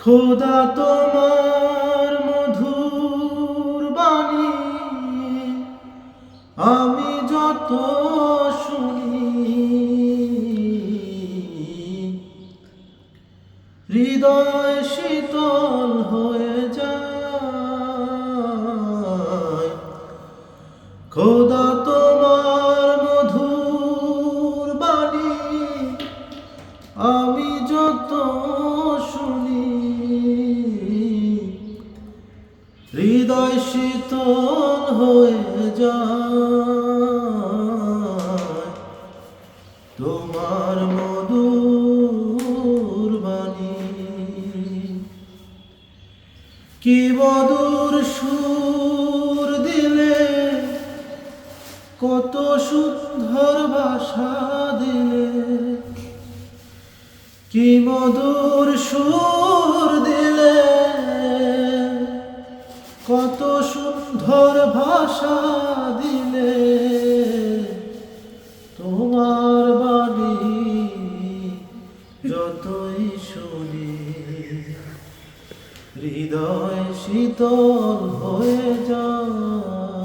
খোদা তোমার মধুর বাণী আমি যত শুনি, হৃদয় শীতল হয়ে যায়। খোদা তোমার মধুর বাণী আমি যত শুনি, হৃদয় শীতল হয়ে যায়। তোমার মধুর বাণী কি মধুর সুর দিলে, কত সুন্দর ভাষা দিলে, কি মধুর সুর দিলে, কত সুন্দর ভাষা দিলে। তোমার বাণী যতই শুনি, হৃদয় শীতল হয়ে যায়।